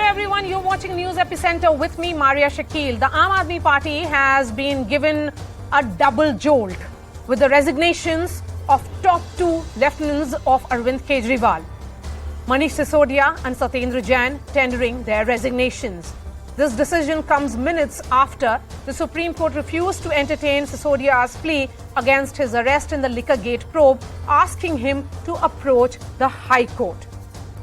Hello everyone, you're watching News Epicenter with me, Maria Shakil. The Aam Aadmi Party has been given a double jolt with the resignations of top two lieutenants of Arvind Kejriwal. Manish Sisodia and Satyendar Jain tendering their resignations. This decision comes minutes after the Supreme Court refused to entertain Sisodia's plea against his arrest in the Liquorgate probe, asking him to approach the High Court.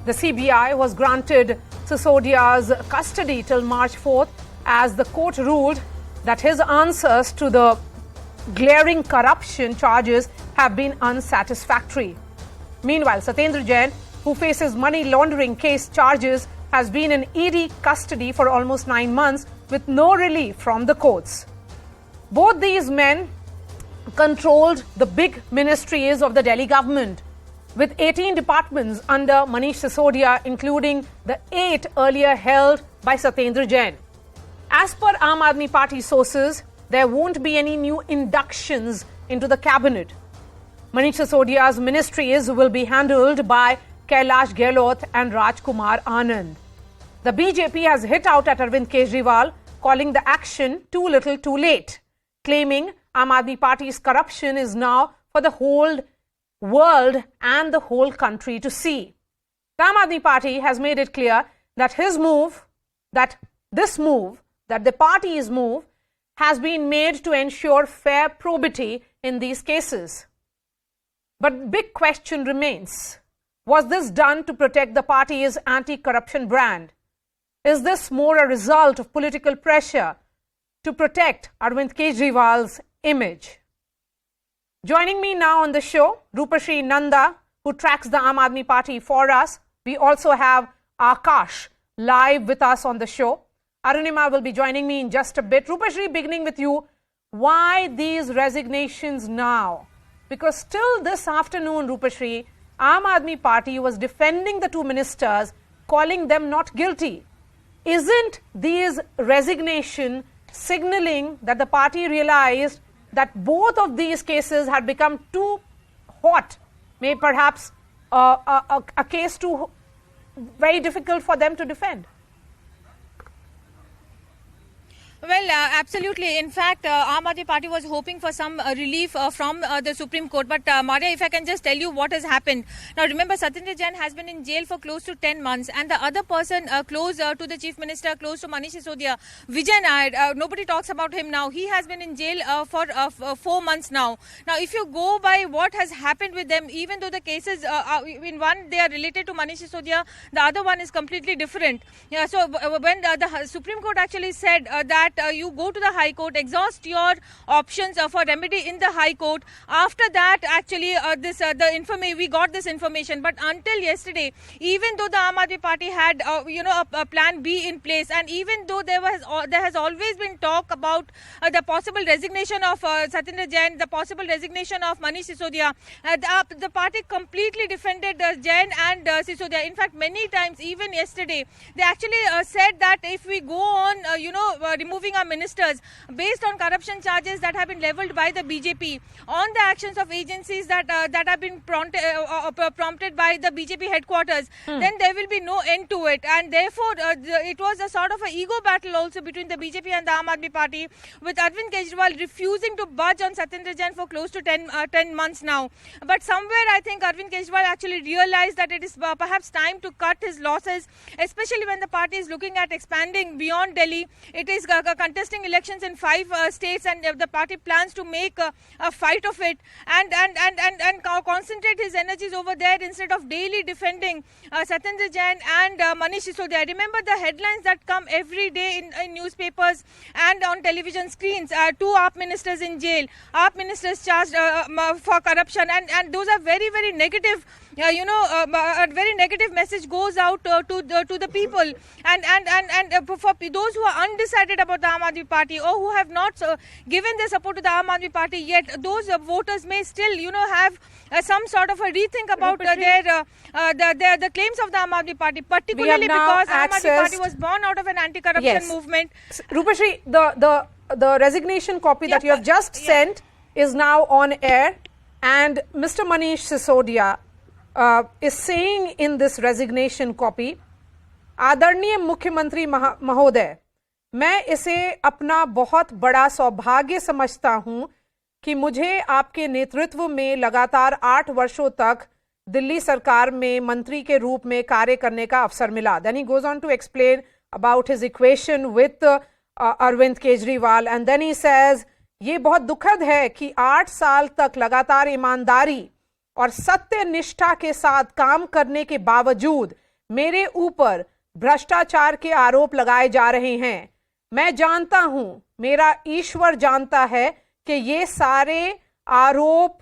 The CBI was granted Sisodia's custody till March 4th as the court ruled that his answers to the glaring corruption charges have been unsatisfactory. Meanwhile, Satyendar Jain, who faces money laundering case charges, has been in ED custody for almost 9 months with no relief from the courts. Both these men controlled the big ministries of the Delhi government, with 18 departments under Manish Sisodia, including the 8 earlier held by Satyendar Jain. As per Aam Aadmi Party sources, there won't be any new inductions into the cabinet. Manish Sisodia's ministries will be handled by Kailash Gehlot and Rajkumar Anand. The BJP has hit out at Arvind Kejriwal, calling the action too little too late, claiming Aam Aadmi Party's corruption is now for the whole world and the whole country to see. The Aam Aadmi Party has made it clear that the party's move has been made to ensure fair probity in these cases. But big question remains. Was this done to protect the party's anti-corruption brand? Is this more a result of political pressure to protect Arvind Kejriwal's image? Joining me now on the show, Rupashri Nanda, who tracks the Aam Aadmi Party for us. We also have Akash live with us on the show. Arunima will be joining me in just a bit. Rupashri, beginning with you, why these resignations now? Because still this afternoon, Rupashri, Aam Aadmi Party was defending the two ministers, calling them not guilty. Isn't these resignation signaling that the party realized that both of these cases had become too hot, may perhaps a case too very difficult for them to defend? Well, absolutely. In fact, Aam Aadmi Party was hoping for some relief from the Supreme Court. But Maria, if I can just tell you what has happened. Now, remember, Satyendar Jain has been in jail for close to 10 months. And the other person close to the Chief Minister, close to Manish Sisodia, Vijay Nair, nobody talks about him now. He has been in jail for 4 months now. Now, if you go by what has happened with them, even though the cases, in one, they are related to Manish Sisodia, the other one is completely different. Yeah, so when the Supreme Court actually said that you go to the High Court, exhaust your options for remedy in the High Court. After that, actually, we got this information. But until yesterday, even though the Aam Aadmi Party had, a plan B in place, and even though there has always been talk about the possible resignation of Satyendar Jain, the possible resignation of Manish Sisodia, the party completely defended Jain and Sisodia. In fact, many times, even yesterday, they actually said that if we go on, removing our ministers based on corruption charges that have been leveled by the BJP on the actions of agencies that have been prompted by the BJP headquarters, then there will be no end to it. And therefore, it was a sort of an ego battle also between the BJP and the Aam Aadmi Party, with Arvind Kejriwal refusing to budge on Satyendar Jain for close to 10 months now. But somewhere, I think Arvind Kejriwal actually realized that it is perhaps time to cut his losses, especially when the party is looking at expanding beyond Delhi. It is contesting elections in 5 states, and the party plans to make a fight of it and concentrate his energies over there instead of daily defending Satyendar Jain and Manish Sisodia. Remember the headlines that come every day in newspapers and on television screens. 2 AAP ministers in jail, AAP ministers charged for corruption, and those are very, very negative. A very negative message goes out to the people, and for those who are undecided about the Aam Aadmi Party or who have not given their support to the Aam Aadmi Party yet, those voters may still, have some sort of a rethink about the claims of the Aam Aadmi Party, particularly because Aam Aadmi Party was born out of an anti-corruption movement. Rupashri, the resignation copy that you have just sent is now on air, and Mr. Manish Sisodia is saying in this resignation copy आदरणीय मुख्यमंत्री महोदय, मैं इसे अपना बहुत बड़ा सौभाग्य समझता हूं कि मुझे आपके नेतृत्व में लगातार 8 वर्षों तक दिल्ली सरकार में मंत्री के रूप में कार्य करने का अवसर मिला. Then he goes on to explain about his equation with Arvind Kejriwal and then he says, ये बहुत दुखद है कि 8 साल तक लगातार ईमानदारी और सत्य निष्ठा के साथ काम करने के बावजूद मेरे ऊपर भ्रष्टाचार के आरोप लगाए जा रहे हैं. मैं जानता हूं, मेरा ईश्वर जानता है कि ये सारे आरोप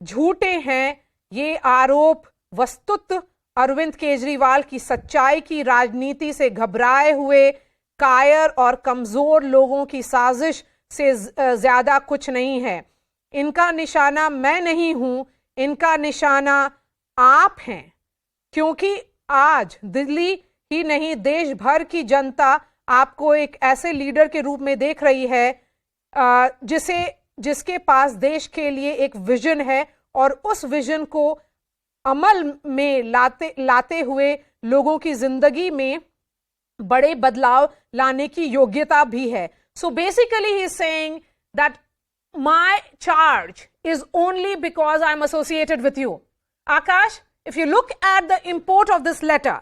झूठे हैं. ये आरोप वस्तुतः अरविंद केजरीवाल की सच्चाई की राजनीति से घबराए हुए कायर और कमजोर लोगों की साजिश से ज्यादा कुछ नहीं है. इनका निशाना मैं नहीं हूं, इनका निशाना आप हैं, क्योंकि आज दिल्ली ही नहीं देश भर की जनता आपको एक ऐसे लीडर के रूप में देख रही है जिसके पास देश के लिए एक विजन है और उस विजन को अमल में लाते हुए लोगों की जिंदगी में बड़े बदलाव लाने की योग्यता भी है. So basically he is saying that my charge is only because I am associated with you. Akash, if you look at the import of this letter,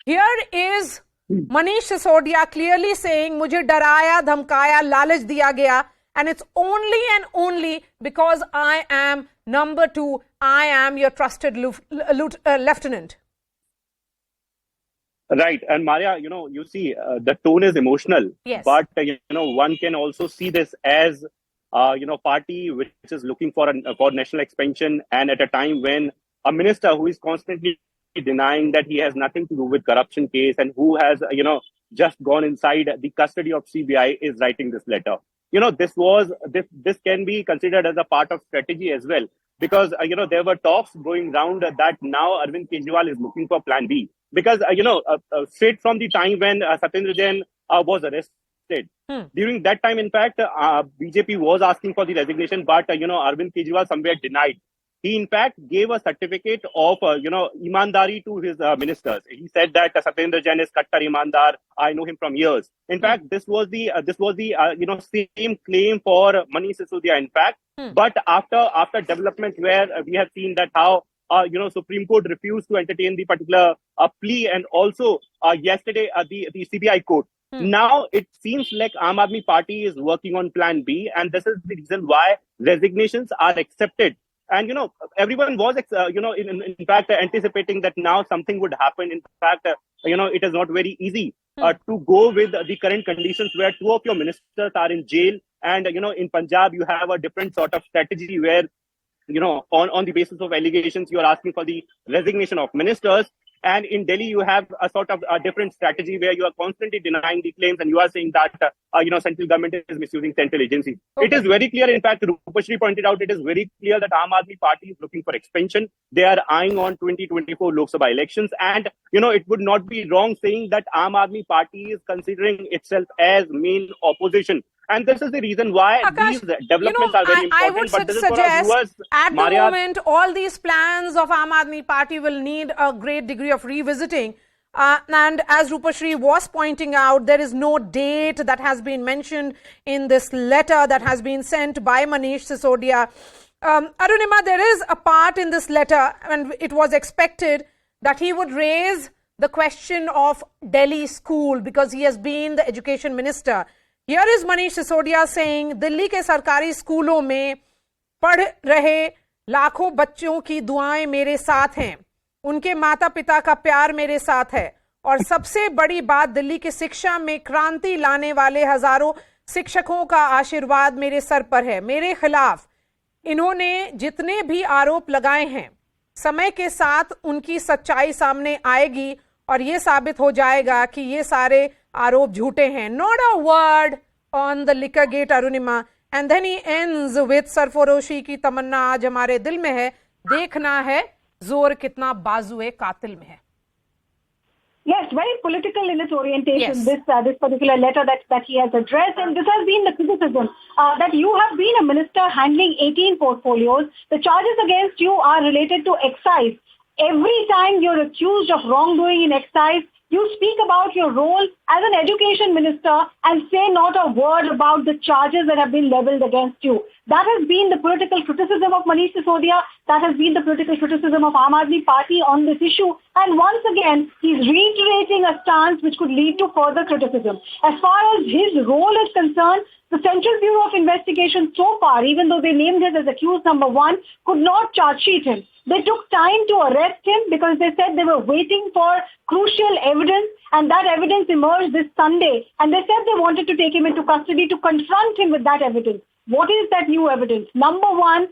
here is Manish Sisodia clearly saying मुझे डराया, धमकाया, लालच दिया गया, and it's only and only because I am number 2, I am your trusted lieutenant. Right. And Maria, you see, the tone is emotional. Yes. But, one can also see this as, party which is looking for national expansion. And at a time when a minister who is constantly denying that he has nothing to do with corruption case and who has, just gone inside the custody of CBI is writing this letter. This can be considered as a part of strategy as well. Because, there were talks going round that now Arvind Kejriwal is looking for plan B. Because, straight from the time when Satyendar Jain was arrested, during that time, in fact, BJP was asking for the resignation, but, Arvind Kejriwal somewhere denied. He, in fact, gave a certificate of, imandari to his ministers. He said that Satyendar Jain is kattar imandar. I know him from years. In fact, this was the same claim for Manish Sisodia, in fact. But after development where we have seen that how, Supreme Court refused to entertain the particular plea and also yesterday the CBI court. Now it seems like Aam Aadmi Party is working on plan B and this is the reason why resignations are accepted. And, everyone was, in fact, anticipating that now something would happen. In fact, it is not very easy to go with the current conditions where 2 of your ministers are in jail. And, in Punjab, you have a different sort of strategy where, on the basis of allegations, you are asking for the resignation of ministers. And in Delhi, you have a sort of a different strategy where you are constantly denying the claims and you are saying that, central government is misusing central agencies. Okay. It is very clear. In fact, Rupashri pointed out, it is very clear that Aam Aadmi Party is looking for expansion. They are eyeing on 2024 Lok Sabha elections. And, it would not be wrong saying that Aam Aadmi Party is considering itself as main opposition. And this is the reason why Akash, these developments are very important. I would but this suggest is for our viewers, at Maria, the moment, all these plans of Aam Aadmi Party will need a great degree of revisiting. And as Rupashri was pointing out, there is no date that has been mentioned in this letter that has been sent by Manish Sisodia. Arunima, there is a part in this letter, and it was expected that he would raise the question of Delhi school because he has been the education minister. Here is Manish Sisodia saying, Delhi के सरकारी स्कूलों में पढ़ रहे लाखों बच्चों की दुआएं मेरे साथ हैं, उनके माता पिता का प्यार मेरे साथ है और सबसे बड़ी बात दिल्ली की शिक्षा में क्रांति लाने वाले हजारों शिक्षकों का आशीर्वाद मेरे सर पर है. मेरे खिलाफ इन्होंने जितने भी आरोप लगाए हैं, समय के साथ उनकी सच्चाई सामने आएगी और ये साबित हो जाएगा कि ये सारे आरोप झूठे हैं. Not a word on the liquor gate, Arunima. And then he ends with सरफरोशी की तमन्ना आज हमारे दिल में है, देखना है जोर कितना बाजुए कातिल में है. Yes, very political in its orientation, Yes. this particular letter that he has addressed. And this has been the criticism that you have been a minister handling 18 portfolios. The charges against you are related to excise. Every time you're accused of wrongdoing in excise, You speak about your role as an education minister and say not a word about the charges that have been leveled against you. That has been the political criticism of Manish Sisodia. That has been the political criticism of Aam Aadmi Party on this issue. And once again, he's reiterating a stance which could lead to further criticism. As far as his role is concerned, the Central Bureau of Investigation so far, even though they named him as accused number 1, could not charge sheet him. They took time to arrest him because they said they were waiting for crucial evidence, and that evidence emerged this Sunday. And they said they wanted to take him into custody to confront him with that evidence. What is that new evidence? Number 1,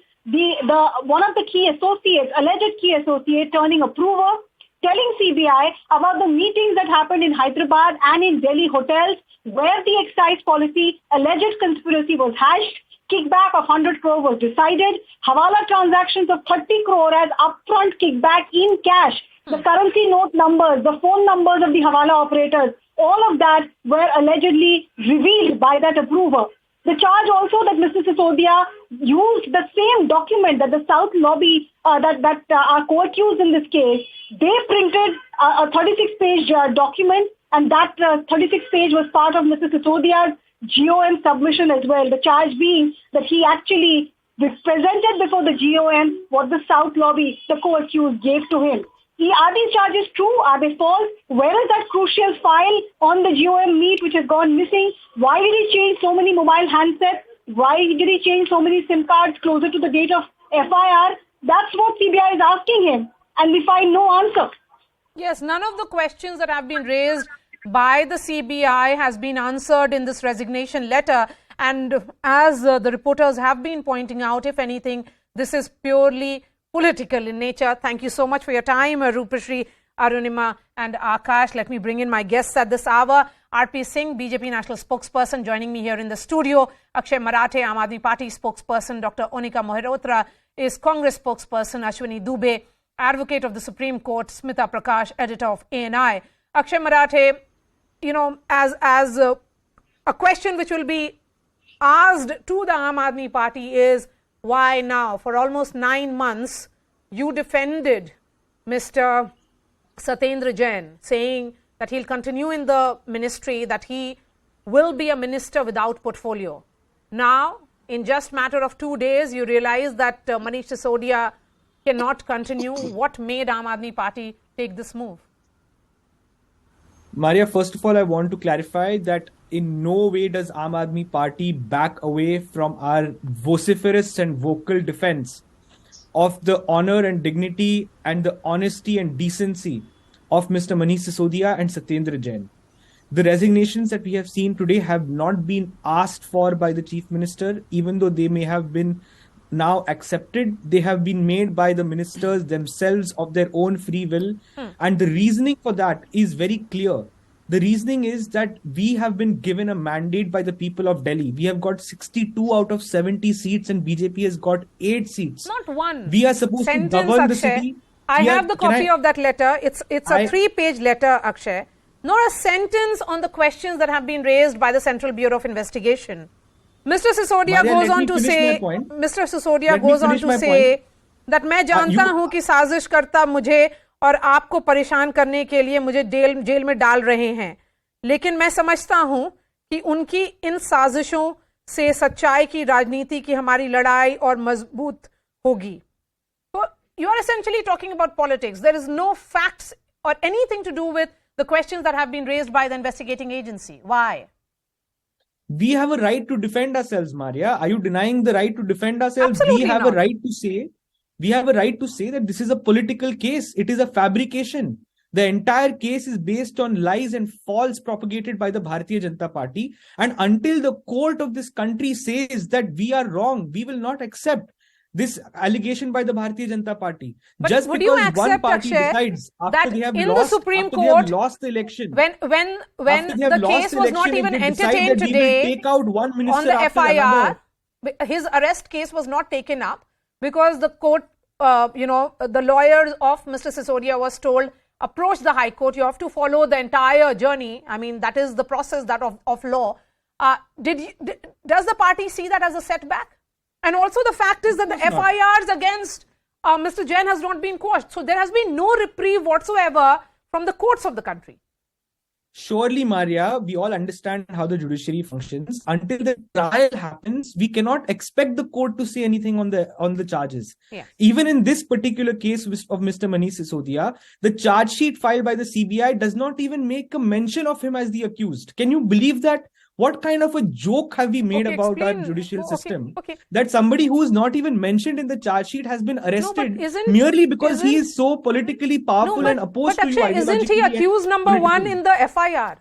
one of the key associates, alleged key associate, turning approver, telling CBI about the meetings that happened in Hyderabad and in Delhi hotels where the excise policy alleged conspiracy was hashed. Kickback of 100 crore was decided. Hawala transactions of 30 crore as upfront kickback in cash. The currency note numbers, the phone numbers of the Hawala operators, all of that were allegedly revealed by that approver. The charge also that Mr. Sisodia used the same document that the South lobby that are co-accused in this case. They printed a 36-page document, and that 36-page was part of Mr. Sisodia's GOM submission as well. The charge being that he actually presented before the GOM what the South lobby, the co-accused, gave to him. Are these charges true? Are they false? Where is that crucial file on the GOM meet which has gone missing? Why did he change so many mobile handsets? Why did he change so many SIM cards closer to the date of FIR? That's what CBI is asking him, and we find no answer. Yes, none of the questions that have been raised by the CBI has been answered in this resignation letter. And as the reporters have been pointing out, if anything, this is purely political in nature. Thank you so much for your time, Rupashri, Arunima and Akash. Let me bring in my guests at this hour. RP Singh, BJP National Spokesperson, joining me here in the studio. Akshay Marathe, Aam Aadmi Party Spokesperson. Dr. Onika Mohrotra is Congress Spokesperson. Ashwini Dubey, Advocate of the Supreme Court. Smita Prakash, Editor of ANI. Akshay Marathe, you know, as a question which will be asked to the Aam Aadmi Party is, why now? For almost 9 months, you defended Mr. Satyendar Jain, saying that he'll continue in the ministry, that he will be a minister without portfolio. Now, in just matter of 2 days, you realize that Manish Sisodia cannot continue. What made Aam Aadmi Party take this move? Maria, first of all, I want to clarify that in no way does Aam Aadmi Party back away from our vociferous and vocal defense of the honor and dignity and the honesty and decency of Mr. Manish Sisodia and Satyendar Jain. The resignations that we have seen today have not been asked for by the Chief Minister, even though they may have been now accepted. They have been made by the ministers themselves of their own free will. And the reasoning for that is very clear. The reasoning is that we have been given a mandate by the people of Delhi. We have got 62 out of 70 seats and BJP has got 8 seats. Not one. We are supposed to govern the city. I have the copy of that letter. It's a 3-page letter, Akshay. Not a sentence on the questions that have been raised by the Central Bureau of Investigation. Mr. Sisodia goes on to say, that मैं जानता हूं कि साजिश करता मुझे और आपको परेशान करने के लिए मुझे जेल में डाल रहे हैं, लेकिन मैं समझता हूं कि उनकी इन साजिशों से सच्चाई की राजनीति की हमारी लड़ाई और मजबूत होगी. So you are essentially talking about politics. There is no facts or anything to do with the questions that have been raised by the investigating agency. Why? We have a right to defend ourselves, Maria. Are you denying the right to defend ourselves? Absolutely we have not. a right to say that this is a political case. It is a fabrication. The entire case is based on lies and false propagated by the Bharatiya Janata Party. And until the court of this country says that we are wrong, we will not accept this allegation by the Bharatiya Janata Party. But just would because you accept, one party Akshay, decides after that they have in lost, the Supreme after they have Court, lost the election, when the case was not even entertained today take out one minister on the after FIR, another. His arrest case was not taken up because the court, the lawyers of Mr. Sisodia was told, approach the High Court, you have to follow the entire journey. I mean, that is the process that of law. Does the party see that as a setback? And also the fact is that the FIRs against Mr. Jain has not been quashed. So there has been no reprieve whatsoever from the courts of the country. Surely, Maria, we all understand how the judiciary functions. Until the trial happens, we cannot expect the court to say anything on the charges. Yeah. Even in this particular case of Mr. Manish Sisodia, the charge sheet filed by the CBI does not even make a mention of him as the accused. Can you believe that? What kind of a joke have we made about our judicial system? That somebody who is not even mentioned in the charge sheet has been arrested merely because he is so politically powerful and opposed to you. But isn't he accused number one in the FIR?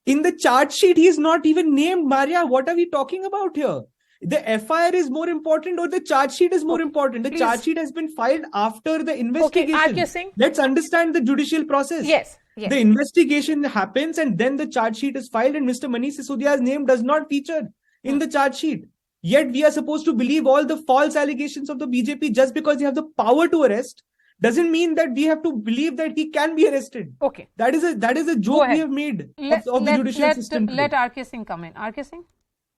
In the charge sheet, he is not even named, Maria. What are we talking about here? The FIR is more important or the charge sheet is more important? The charge sheet has been filed after the investigation. Let's understand the judicial process. Yes. The investigation happens and then the charge sheet is filed and Mr. Manish Sisodia's name does not feature in the charge sheet. Yet we are supposed to believe all the false allegations of the BJP just because they have the power to arrest. Doesn't mean that we have to believe that he can be arrested. Okay. That is a joke we have made of the judicial system. Let R.K. Singh come in. R.K. Singh?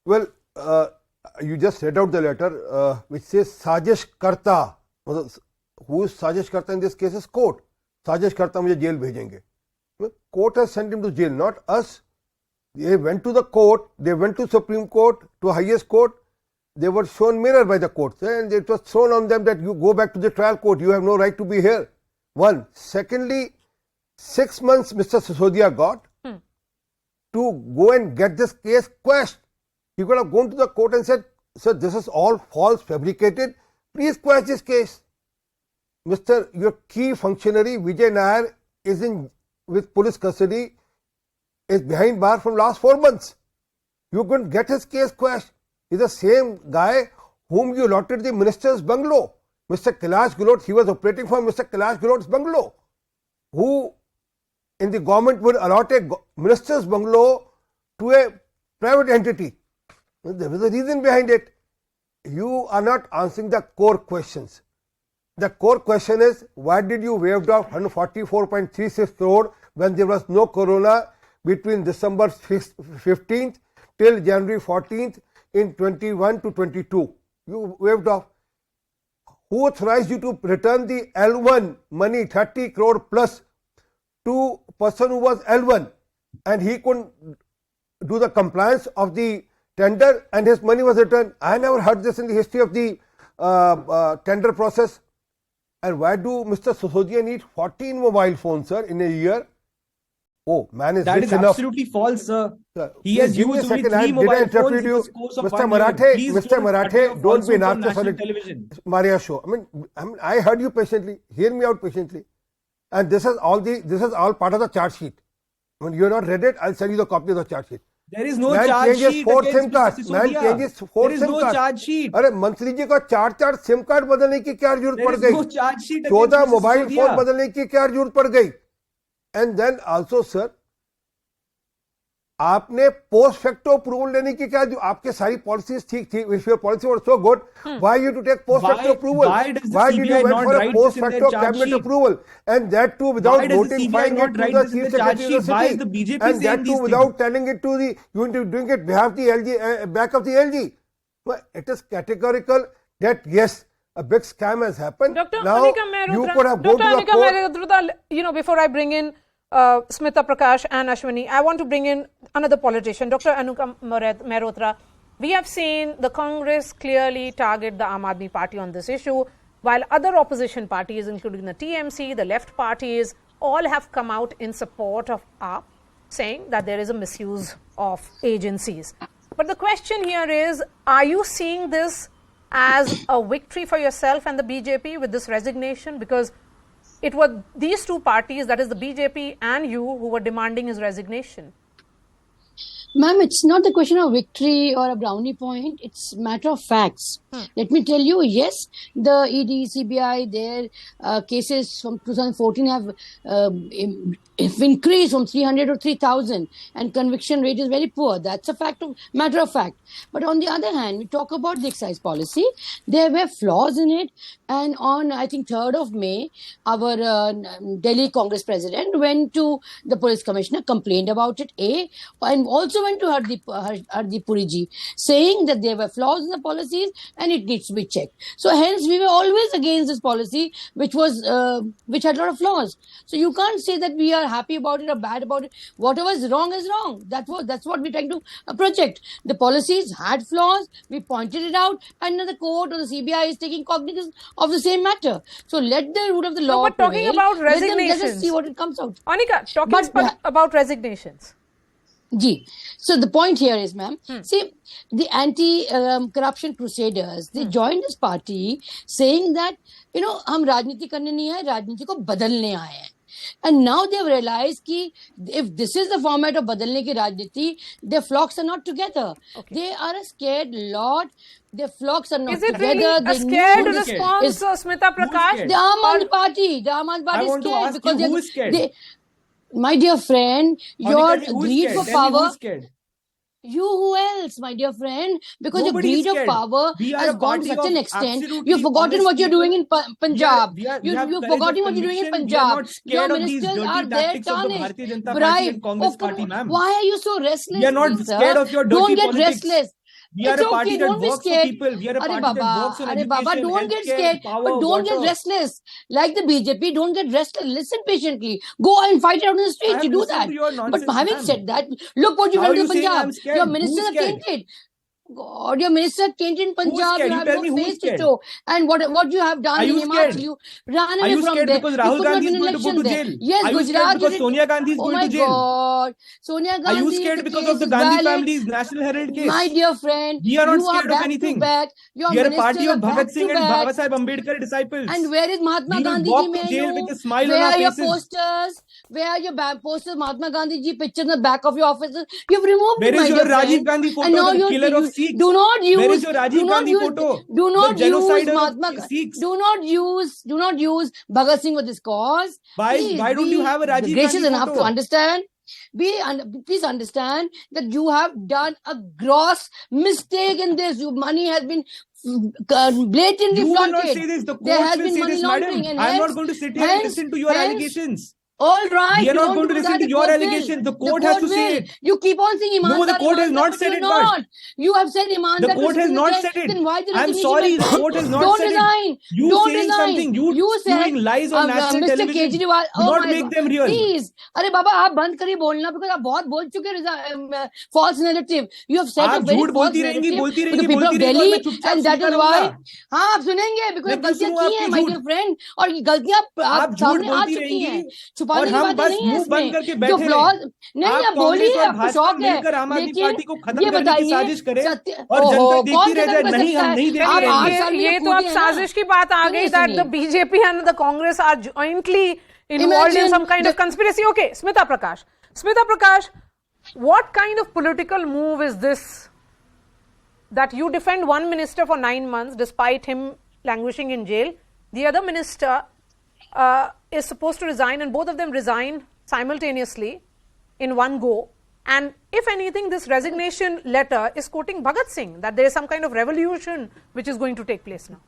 Well, you just read out the letter which says Sajish Karta. Who is Sajish Karta in this case is court. Sajish Karta mujhe jail bhejenge. Court has sent him to jail, not us. They went to the court, they went to Supreme Court, to highest court. They were shown mirror by the court and it was thrown on them that you go back to the trial court, you have no right to be here. One. Secondly, 6 months Mr. Sisodia got to go and get this case quashed. He could have gone to the court and said, sir, this is all false, fabricated. Please quash this case. Your key functionary, Vijay Nair, is with police custody, is behind bar from last 4 months. You couldn't get his case quashed. He's the same guy whom you allotted the minister's bungalow. Mr. Kailash Gelot, he was operating from Mr. Kailash Gelot's bungalow. Who in the government would allot a minister's bungalow to a private entity. There was a reason behind it. You are not answering the core questions. The core question is, why did you waive off 144.36 crore when there was no corona between December 15th till January 14th in 21 to 22? You waived off. Who authorized you to return the L1 money 30 crore plus to person who was L1 and he couldn't do the compliance of the tender and his money was returned? I never heard this in the history of the tender process. And why do Mr. Sisodia need 14 mobile phones, sir, in a year? Oh, man is that is enough. Absolutely false, sir. He has used only 3 mobile phones in the course of Mr. 1 year. Mr. Marathe, don't be narcissistic. Maria show. I mean, I heard you patiently. Hear me out patiently. And this is all part of the charge sheet. When you have not read it, I'll send you the copy of the charge sheet. There is no charge sheet against Mr. Sisodia. There is no charge sheet. अरे मंत्री जी को 4 SIM card बदलने की क्या जरूरत पड़ गई? 14 mobile phone बदलने की क्या जरूरत पड़ गई? And then also, sir, आपने पोस्ट फैक्टो अप्रूवल लेने की क्या? आपके सारी पॉलिसीज ठीक थी. If your policy was so good, why you to take post facto approval? Why did you went for a post facto cabinet approval? And that too without notifying it to the chief secretary of the city. And that too without telling it to the, you are doing it behalf the LG, back of the LG. But it is categorical that yes, a big scam has happened. Dr. Now you could have gone to the court. You know, before I bring in Smita Prakash and Ashwini, I want to bring in another politician, Dr. Anuka Mehrotra. We have seen the Congress clearly target the Aam Aadmi Party on this issue, while other opposition parties, including the TMC, the left parties, all have come out in support of AAP, saying that there is a misuse of agencies. But the question here is, are you seeing this as a victory for yourself and the BJP with this resignation? Because it was these two parties, that is the BJP and you, who were demanding his resignation. Ma'am, it's not a question of victory or a brownie point. It's a matter of facts. Let me tell you, yes, the ED, CBI, their cases from 2014 have increased from 300 to 3,000 and conviction rate is very poor. That's a matter of fact. But on the other hand, we talk about the excise policy. There were flaws in it. And on, I think, 3rd of May, our Delhi Congress president went to the police commissioner, complained about it, and also also went to Hardeep Puri ji, saying that there were flaws in the policies and it needs to be checked. So hence we were always against this policy, which had a lot of flaws. So you can't say that we are happy about it or bad about it. Whatever is wrong is wrong. That's what we're trying to project. The policies had flaws. We pointed it out, and now the court or the CBI is taking cognizance of the same matter. So let the rule of the law but talking prevail. about Let resignations, us see what it comes out. Anika, talking about resignations. Ji. So the point here is, ma'am, see, the anti-corruption crusaders, they joined this party saying that, हम राजनीति करने नहीं आए, राजनीति को बदलने आए हैं. And now they've realized that if this is the format of badalne ki rajniti, their flocks are not together. Okay. They are a scared lot. Their flocks are not together. Is it really a scared response, Smita Prakash? The Aam Aadmi Party. The Aam Aadmi Party is scared because who is scared? My dear friend, your greed for power. You, who else, my dear friend? Because your greed of power has gone to such an extent. You've forgotten what you're doing in Punjab. You've forgotten what you're doing in Punjab. Your ministers are there tarnished, bribed. Why are you so restless? We are not scared of your dirty politics. Don't get restless. We are a party that works for people. We are a party that works on education, Baba, don't get scared, but don't get restless. Like the BJP, don't get restless. Listen patiently. Go and fight it out in the streets. You do that. But having said that, look what you've done to Punjab. Your ministers are tainted. God, your minister tainted in Punjab. You have no face to show. And what you have done in Himachal, you ran away from there. Because Rahul Gandhi is going to go to jail? Yes, are you Gujarat. Because Sonia Gandhi is going to jail? Oh my God. Sonia Gandhi. Are you scared because of the Gandhi family's National Herald case? My dear friend, we are not scared of anything. We are a party of Bhagat Singh and Baba Saheb Ambedkar disciples. And where is Mahatma Gandhi ji? We will walk to jail with a smile on our faces. Where are your posters? Where are your posters? Mahatma Gandhi ji pictures in the back of your offices. You've removed it, my dear friend. Where is your Rajiv Gandhi photo, the killer of Sikhs? Do not use. Where is your Rajiv Gandhi photo? Do not the use Mahatma Sikhs. Do not use Bhagat Singh for this cause. Why don't you have a Rajiv gracious Gandhi enough photo? To understand? Please understand that you have done a gross mistake in this. Your money has been blatantly flaunted. You will not say this. The court has will been say money this, laundering. madam. I am not going to sit here and listen to your allegations. All right. We are not going to listen to your allegations. The court has to say it. You keep on saying Imandar. No, the court has not said it. But you have said Imandar. The court has not said it. Then why the I'm sorry. The court has not said it. You don't saying resign. something. You saying lies on national Mr. television. Kejriwal. Do not make them real. Please. अरे बाबा आप बंद करिए बोलना because आप बहुत बोल चुके false narrative. You have said a very false narrative to the people of Delhi, and that is why. हाँ आप सुनेंगे because गलतियाँ की हैं my dear friend और ये गलतियाँ आप सामने आ चुकी हैं छुपाने की बात नहीं है इसमें जो फ्लॉज नहीं आप बोलिए आपको शौक है लेकिन ये बताइए ये तो अब साजिश की बात आ गई that the BJP and the Congress are jointly involved in some kind of conspiracy. Okay, Smita Prakash, what kind of political move is this that you defend one minister for 9 months despite him languishing in jail? The other minister is supposed to resign and both of them resign simultaneously in one go. And if anything, this resignation letter is quoting Bhagat Singh, that there is some kind of revolution which is going to take place now.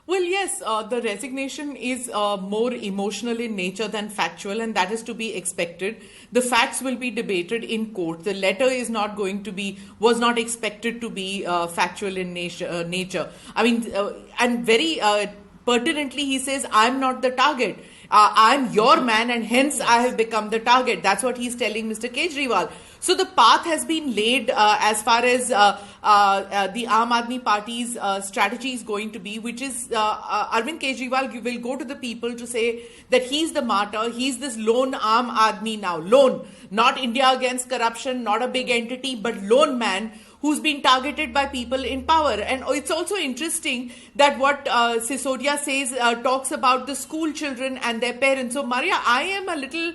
Well, yes, the resignation is more emotional in nature than factual, and that is to be expected. The facts will be debated in court. The letter is not going to be, was not expected to be factual in nature. I mean, and very pertinently, he says, I'm not the target. I'm your man and hence I have become the target. That's what he's telling Mr. Kejriwal. So the path has been laid as far as the Aam Aadmi Party's strategy is going to be, which is Arvind Kejriwal will go to the people to say that he's the martyr, he's this lone Aam Aadmi now, lone, not India against corruption, not a big entity, but lone man who's been targeted by people in power. And it's also interesting that what Sisodia says talks about the school children and their parents. So Maria, I am a little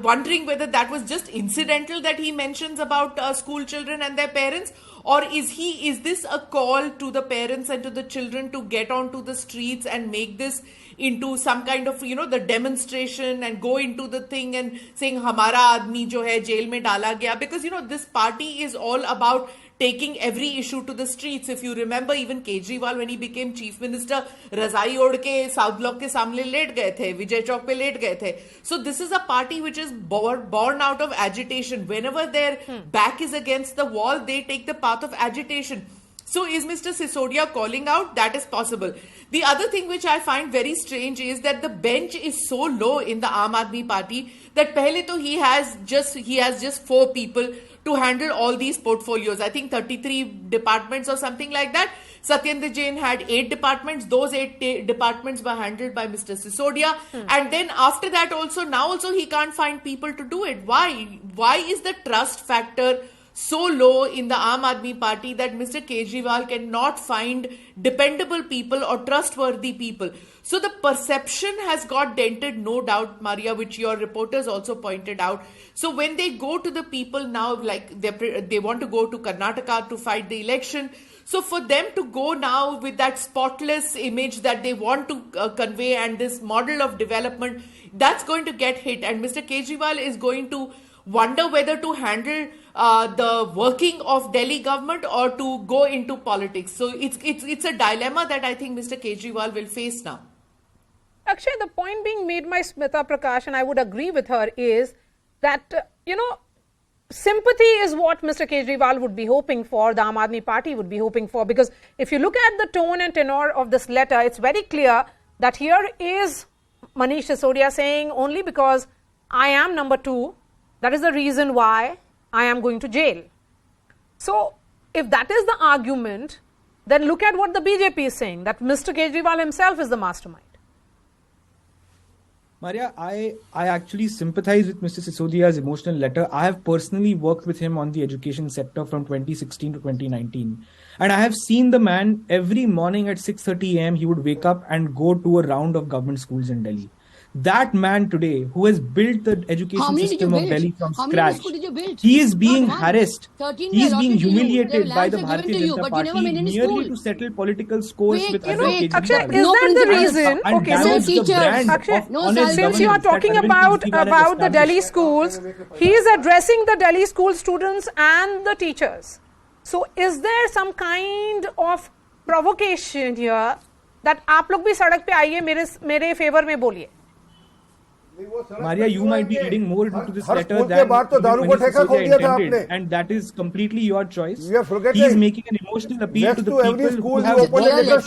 wondering whether that was just incidental that he mentions about school children and their parents, or is this a call to the parents and to the children to get onto the streets and make this into some kind of, the demonstration and go into the thing and saying, Hamara Aadmi jo hai, jail mein dala gaya. Because, this party is all about taking every issue to the streets. If you remember, even Kejriwal, when he became chief minister, Razai od ke South Block ke samne let gaye the, Vijay Chowk pe let gaye the. So this is a party which is born out of agitation. Whenever their back is against the wall, they take the path of agitation. So is Mr. Sisodia calling out? That is possible. The other thing which I find very strange is that the bench is so low in the Aam Aadmi Party that pehle to he has just 4 people to handle all these portfolios. I think 33 departments or something like that. Satyendar Jain had 8 departments. Those 8 departments were handled by Mr. Sisodia. And then after that now also he can't find people to do it. Why? Why is the trust factor so low in the Aam Aadmi Party that Mr. Kejriwal cannot find dependable people or trustworthy people? So the perception has got dented, no doubt, Maria, which your reporters also pointed out. So when they go to the people now, like they want to go to Karnataka to fight the election, so for them to go now with that spotless image that they want to convey and this model of development, that's going to get hit. And Mr. Kejriwal is going to wonder whether to handle the working of Delhi government or to go into politics. So it's a dilemma that I think Mr. Kejriwal will face now. Actually, the point being made by Smita Prakash, and I would agree with her, is that, sympathy is what Mr. Kejriwal would be hoping for, the Aam Aadmi Party would be hoping for. Because if you look at the tone and tenor of this letter, it's very clear that here is Manish Sisodia saying only because I am number 2, that is the reason why I am going to jail. So, if that is the argument, then look at what the BJP is saying, that Mr. Kejriwal himself is the mastermind. Maria, I actually sympathize with Mr. Sisodia's emotional letter. I have personally worked with him on the education sector from 2016 to 2019. And I have seen the man every morning at 6:30 a.m. He would wake up and go to a round of government schools in Delhi. That man today, who has built the education system of Delhi from scratch, he is being harassed, he is being humiliated by the Bharatiya Janata Party merely to settle political scores with Arvind Kejriwal. Akshay, is that the reason? Okay, so since you are talking about the Delhi schools, he is addressing the Delhi school students and the teachers. So is there some kind of provocation here that आप लोग भी सड़क पे आइए मेरे favour में बोलिए? Maria, you might be reading more into this letter than Sisodia intended, and that is completely your choice. He is making an emotional appeal to the people who have emotional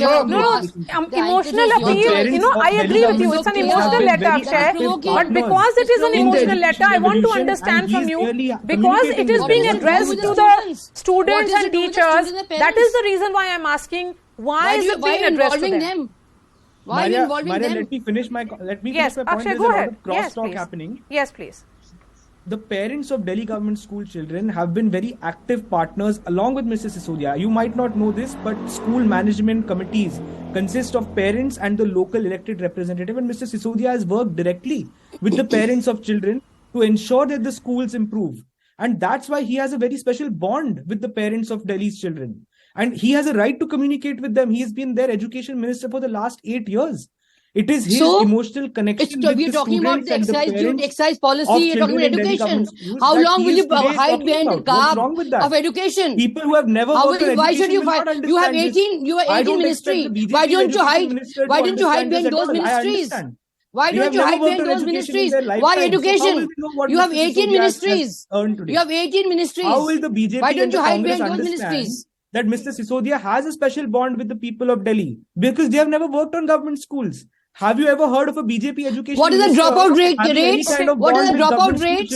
appeal, I agree with you. It's an emotional letter, Akshay. But because it is an emotional letter, I want to understand from you, because it is being addressed to the students and teachers, that is the reason why I'm asking, why is it being addressed to them? Why are you involving Maria, them? let me finish my point. Akshay, There's a go lot ahead. of crosstalk happening. Yes, please. The parents of Delhi government school children have been very active partners along with Mr. Sisodia. You might not know this, but school management committees consist of parents and the local elected representative, and Mr. Sisodia has worked directly with the parents of children to ensure that the schools improve. And that's why he has a very special bond with the parents of Delhi's children. And he has a right to communicate with them. He has been their education minister for the last 8 years. It is his emotional connection with the students and the parents excise policy, you're talking about education. How long will you hide behind the garb of education? People who have never worked in education, why should you fight? You have 18 ministries. Why don't you hide? Why don't you hide behind those ministries? Why don't you hide behind those ministries? Why education? You have 18 ministries. You have 18 ministries. How will the BJP Why don't you hide behind those understand ministries? That Mr. Sisodia has a special bond with the people of Delhi? Because they have never worked on government schools. Have you ever heard of a BJP education? What is the dropout rate? What is the dropout rate?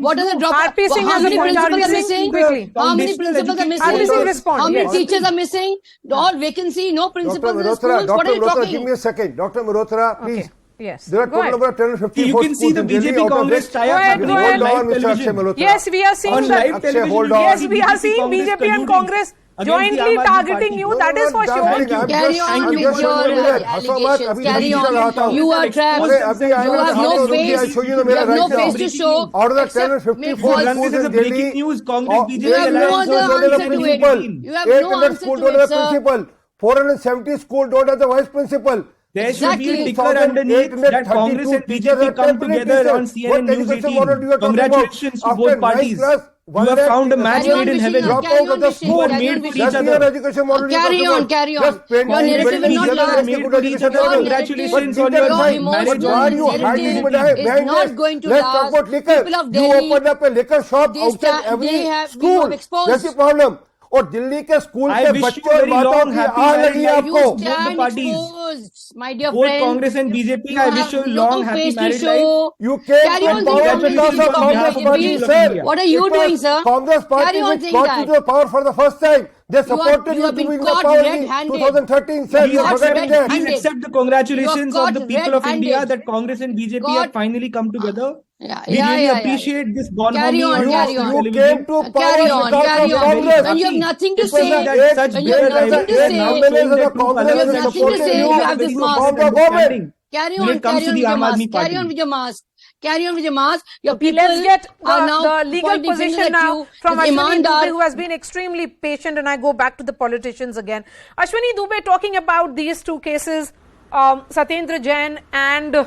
What is the dropout? How many principals are missing? How many principals are missing? How many teachers are missing? All vacancy, no principals in schools. What are you talking? Give me a second. Dr. Malhotra, please. Yes. There are total number of 1054 You can see the BJP Congress tie-up Go ahead. on live television. Yes, we are seeing live television. Yes, we are seeing BJP and Congress jointly targeting you. That is for sure. Carry on with your allegations. Carry on. You are trapped. You have no face. You have no face to show. Out of the 1054 schools in Delhi, news, Congress, BJP, you have no other answer to it. You have no answer to it, sir. 470 schools don't have the vice principal. There should be a ticker underneath that Congress and BJP come together on CNN News 18. Congratulations to both parties. 1 You have lakh found a people match Carry on made in wishing heaven. us, drop carry out on of the wishing, You school. are carry made on for wishing. each That's your other. education model. Carry on, carry on. Just painting, Your narrative building will not together last. is a good education Your model. Congratulations narrative, on your your marriage But why are you emotional hiding narrative is behind not this? going to Let's talk last. about liquor. People of You Delhi, opened up a liquor shop they outside sta- every they have- you school. have exposed- That's the problem. और दिल्ली के school I के wish you बच्चों a और very माताओं long, की happy आग married लगी है life. you आपको. Both the stand parties, exposed, my dear both friend. Congress and BJP. You I have wish you a no long, happy face to married show. life. You came Carry to on power saying because of Congress BJP. party, Of sir. India. What are you It was doing, sir? Congress party Carry on which saying brought you that. to power for the first time. They supported you you have to been be in the caught power in red-handed. 2013, sir. You You're got forgetting that. Please red-handed. accept the congratulations You are of the caught people of India red-handed. that Congress and BJP Got- have finally come together. Yeah, We yeah, really yeah, appreciate this bonhomie Carry on, on carry national on. You television. came to power Carry on, because carry of on. Congress. When you have nothing to It was say, that such when you have bitter nothing to rivals say, now MLAs showing of their the true Congress colors you have and nothing to supporting say, you you with have a this very mask. Form solid the government. understanding. Carry When on, it comes carry to on the with your Aam Aadmi mask. Carry Party. on with your mask. Carry on with your mask. Your Okay, people let's get are now the legal pointing fingers position at now you. from This Ashwini Imandar- Dubey, who has been extremely patient, and I go back to the politicians again. Ashwini Dubey, talking about these two cases, Satyendar Jain and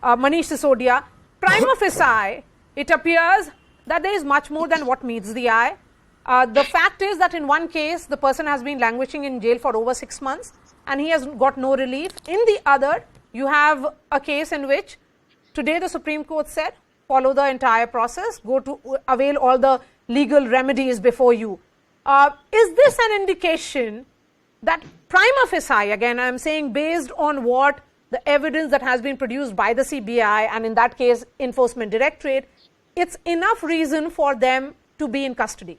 Manish Sisodia, prima facie, it appears that there is much more than what meets the eye. The fact is that in one case, the person has been languishing in jail for over 6 months and he has got no relief. In the other, you have a case in which today the Supreme Court said, follow the entire process, go to avail all the legal remedies before you. Is this an indication that prima facie, again I am saying based on what the evidence that has been produced by the CBI and in that case Enforcement Directorate, it's enough reason for them to be in custody?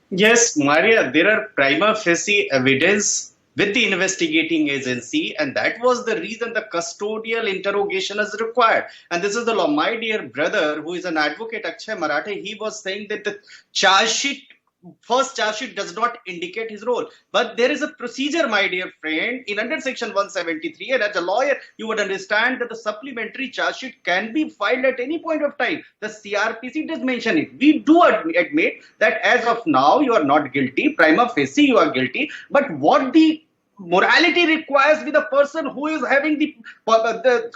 Yes, Maria, there are prima facie evidence with the investigating agency, and that was the reason the custodial interrogation is required. And this is the law. My dear brother, who is an advocate, Akshay Marathe, he was saying that the first charge sheet does not indicate his role. But there is a procedure, my dear friend, in under section 173, and as a lawyer, you would understand that the supplementary charge sheet can be filed at any point of time. The CRPC does mention it. We do admit that as of now, you are not guilty. Prima facie, you are guilty. But what the morality requires with a person who is having the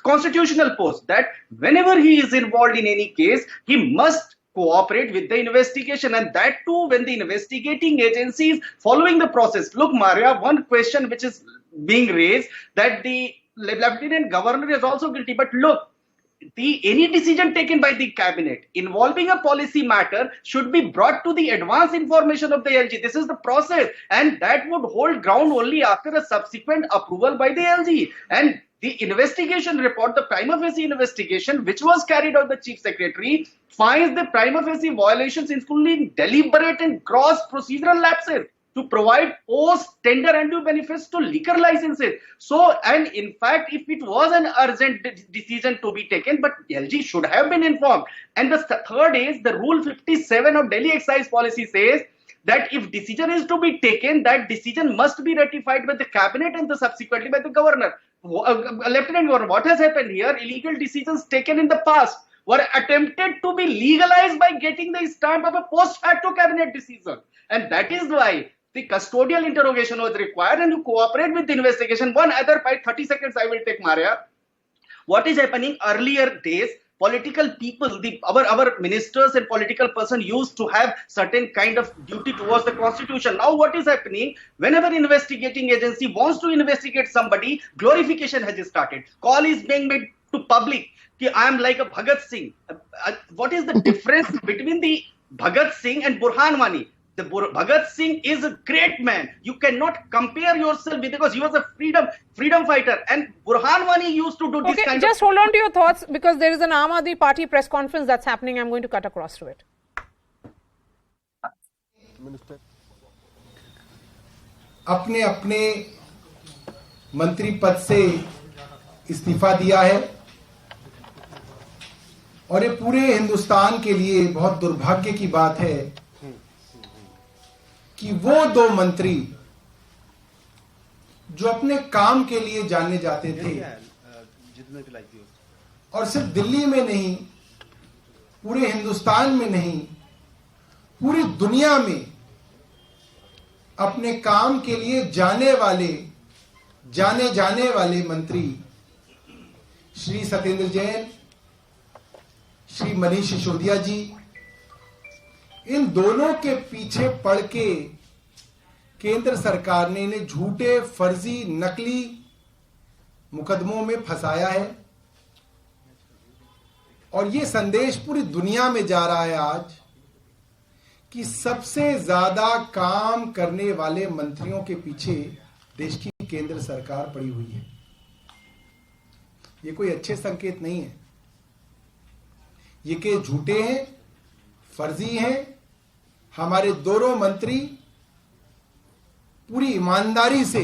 constitutional post, that whenever he is involved in any case, he must cooperate with the investigation, and that too when the investigating agency is following the process. Look, Maria, one question which is being raised, that the Lieutenant Governor is also guilty, but look, any decision taken by the cabinet involving a policy matter should be brought to the advance information of the LG. This is the process, and that would hold ground only after a subsequent approval by the LG. And the investigation report, the prima facie investigation, which was carried out by the Chief Secretary, finds the prima facie violations, including deliberate and gross procedural lapses to provide post-tender undue benefits to liquor licenses. So, and in fact, if it was an urgent decision to be taken, but LG should have been informed. And the third is the Rule 57 of Delhi Excise Policy says that if decision is to be taken, that decision must be ratified by the cabinet and subsequently by the governor. Lieutenant Governor, what has happened here? Illegal decisions taken in the past were attempted to be legalized by getting the stamp of a post facto cabinet decision. And that is why the custodial interrogation was required, and to cooperate with the investigation. One other 30 seconds I will take, Maria. What is happening earlier days, political people, our ministers and political person used to have certain kind of duty towards the constitution. Now what is happening, whenever investigating agency wants to investigate somebody, glorification has started. Call is being made to public. I am like a Bhagat Singh. What is the difference between the Bhagat Singh and Burhan Wani? The Bhagat Singh is a great man. You cannot compare yourself with, because he was a freedom fighter, and Burhan Wani used to do this kind of... Just hold on to your thoughts, because there is an Aam Aadmi Party press conference that's happening. I'm going to cut across to it. अपने अपने मंत्री पद से इस्तीफा दिया है, और ये पूरे हिंदुस्तान के लिए बहुत दुर्भाग्य की बात है कि वो दो मंत्री जो अपने काम के लिए जाने जाते थे, और सिर्फ दिल्ली में नहीं, पूरे हिंदुस्तान में नहीं, पूरी दुनिया में अपने काम के लिए जाने जाने वाले मंत्री श्री सत्येंद्र जैन, श्री मनीष सिसोदिया जी इन दोनों के पीछे पड़ के केंद्र सरकार ने इन्हें झूठे, फर्जी, नकली मुकदमों में फंसाया है और ये संदेश पूरी दुनिया में जा रहा है आज कि सबसे ज्यादा काम करने वाले मंत्रियों के पीछे देश की केंद्र सरकार पड़ी हुई है। ये कोई अच्छे संकेत नहीं है। ये केस झूठे हैं, फर्जी हैं। हमारे दोनों मंत्री पूरी ईमानदारी से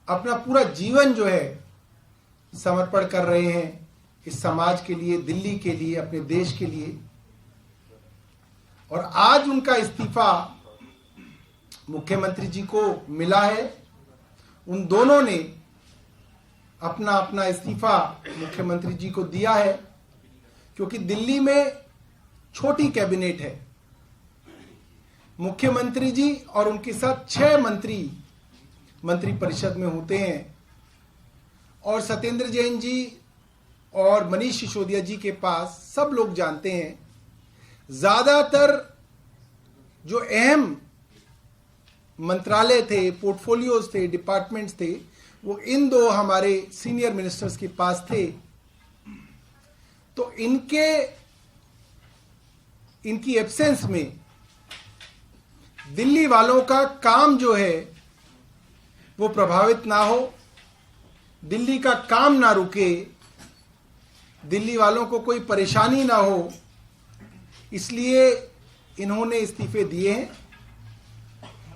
अपना पूरा जीवन जो है समर्पण कर रहे हैं इस समाज के लिए, दिल्ली के लिए, अपने देश के लिए। और आज उनका इस्तीफा मुख्यमंत्री जी को मिला है। उन दोनों ने अपना अपना इस्तीफा मुख्यमंत्री जी को दिया है क्योंकि दिल्ली में छोटी कैबिनेट है। मुख्यमंत्री जी और उनके साथ 6 मंत्री मंत्रिपरिषद में होते हैं और सत्येंद्र जैन जी और मनीष सिसोदिया जी के पास सब लोग जानते हैं ज्यादातर जो अहम मंत्रालय थे, पोर्टफोलियोज थे, डिपार्टमेंट्स थे, वो इन दो हमारे सीनियर मिनिस्टर्स के पास थे। तो इनकी एब्सेंस में दिल्ली वालों का काम जो है वो प्रभावित ना हो, दिल्ली का काम ना रुके, दिल्ली वालों को कोई परेशानी ना हो, इसलिए इन्होंने इस्तीफे दिए हैं।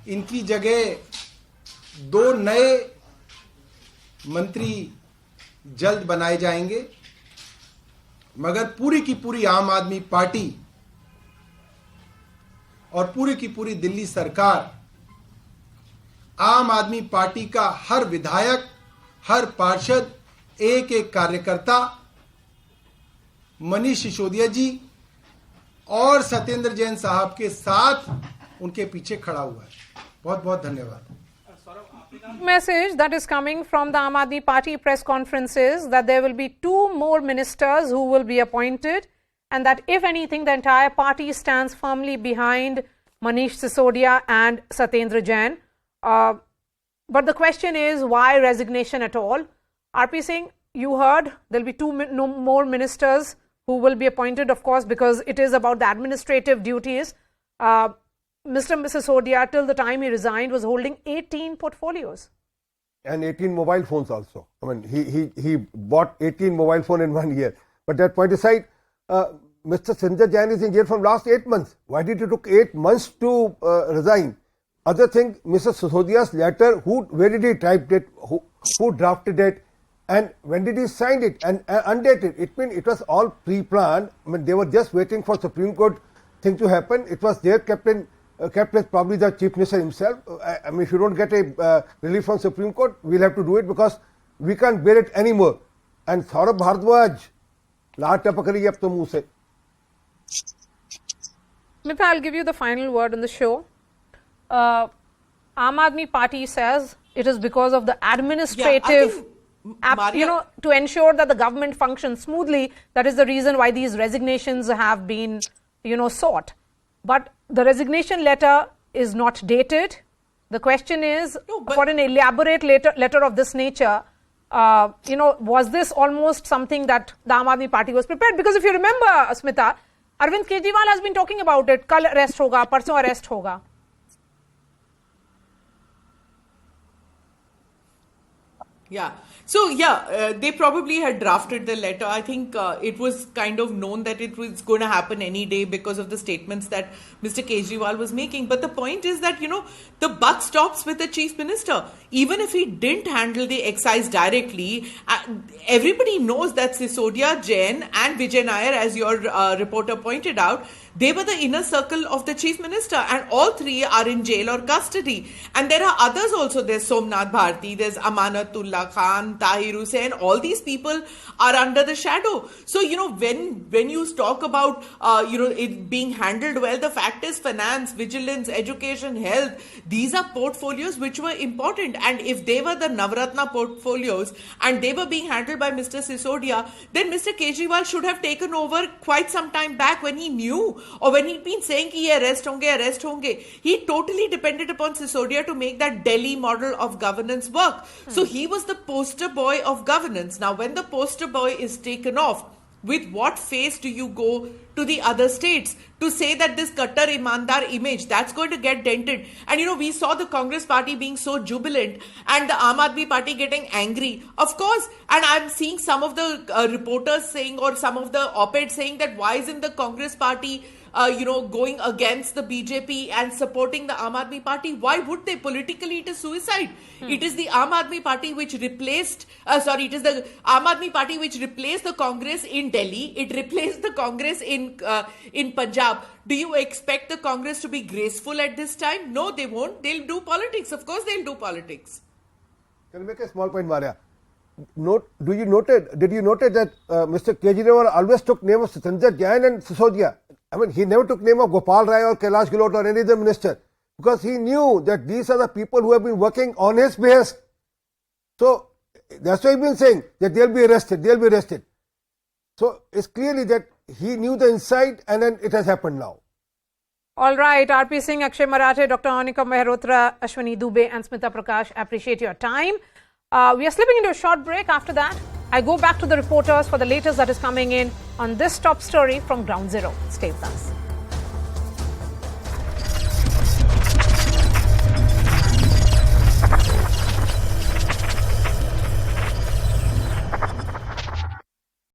इनकी जगह 2 नए मंत्री जल्द बनाए जाएंगे, मगर पूरी की पूरी आम आदमी पार्टी और पूरी की पूरी दिल्ली सरकार आम आदमी पार्टी का हर विधायक, हर पार्षद, एक एक कार्यकर्ता मनीष सिसोदिया जी और सत्येंद्र जैन साहब के साथ उनके पीछे खड़ा हुआ है। बहुत बहुत धन्यवाद। Message that is coming from the Aam Aadmi Party press conferences that there will be 2 more ministers who will be appointed, and that if anything the entire party stands firmly behind Manish Sisodia and Satyendar Jain. But the question is, why resignation at all? RP Singh, you heard there will be 2 more ministers who will be appointed, of course, because it is about the administrative duties. Mr. Sisodia, till the time he resigned, was holding 18 portfolios. And 18 mobile phones also. I mean, he bought 18 mobile phone in 1 year. But that point aside, Mr. Satyendar Jain is in jail from last 8 months. Why did it took 8 months to resign? Other thing, Mr. Sisodia's letter, where did he type it? Who drafted it? And when did he sign it and undate it? It means it was all pre-planned. I mean, they were just waiting for Supreme Court thing to happen. It was there kept with probably the Chief Minister himself. I mean, if you don't get a relief from Supreme Court, we'll have to do it because we can't bear it anymore. And Saurabh Bharadwaj, laat टपक रही है अब तो मुंह से. Mita, I'll give you the final word on the show. Aam Aadmi Party says it is because of the administrative, to ensure that the government functions smoothly. That is the reason why these resignations have been, sought. But the resignation letter is not dated. The question is, for an elaborate letter of this nature, was this almost something that the Aam Aadmi Party was prepared? Because if you remember, Smita, Arvind Kejriwal has been talking about it. Kal arrest hoga, parson arrest hoga. Yeah. So, they probably had drafted the letter. I think it was kind of known that it was going to happen any day because of the statements that Mr. Kejriwal was making. But the point is that, the buck stops with the Chief Minister. Even if he didn't handle the excise directly, everybody knows that Sisodia, Jain and Vijay Nair, as your reporter pointed out, they were the inner circle of the Chief Minister, and all 3 are in jail or custody. And there are others also. There's Somnath Bharti, there's Amanatullah Khan, Tahir Hussain. All these people are under the shadow. So, when you talk about, it being handled well, the fact is finance, vigilance, education, health, these are portfolios which were important. And if they were the Navratna portfolios and they were being handled by Mr. Sisodia, then Mr. Kejriwal should have taken over quite some time back when he knew or when he'd been saying कि ये arrest होंगे, he totally depended upon Sisodia to make that Delhi model of governance work. So he was the poster boy of governance. Now, when the poster boy is taken off, with what face do you go to the other states to say that this Qattar Imandar image, that's going to get dented? And we saw the Congress party being so jubilant and the Aam Aadmi Party getting angry. Of course, and I'm seeing some of the reporters saying, or some of the op-eds saying that why isn't the Congress party going against the BJP and supporting the Aam Aadmi Party? Why would they? Politically, it is suicide. It is the Aam Aadmi Party which replaced, it is the Aam Aadmi Party which replaced the Congress in Delhi. It replaced the Congress in Punjab. Do you expect the Congress to be graceful at this time? No, they won't. They'll do politics. Of course, they'll do politics. Can I make a small point, Maria? Did you notice that Mr. Kejriwal always took name of Satyendar Jain and Sisodia? I mean, he never took name of Gopal Rai or Kailash Gilot or any other minister, because he knew that these are the people who have been working on his behest. So that's why he's been saying that they'll be arrested. So it's clearly that he knew the inside, and then it has happened now. All right, RP Singh, Akshay Marathe, Dr. Anika Mehrotra, Ashwini Dubey and Smita Prakash, appreciate your time. We are slipping into a short break. After that, I go back to the reporters for the latest that is coming in on this top story from Ground Zero. Stay with us.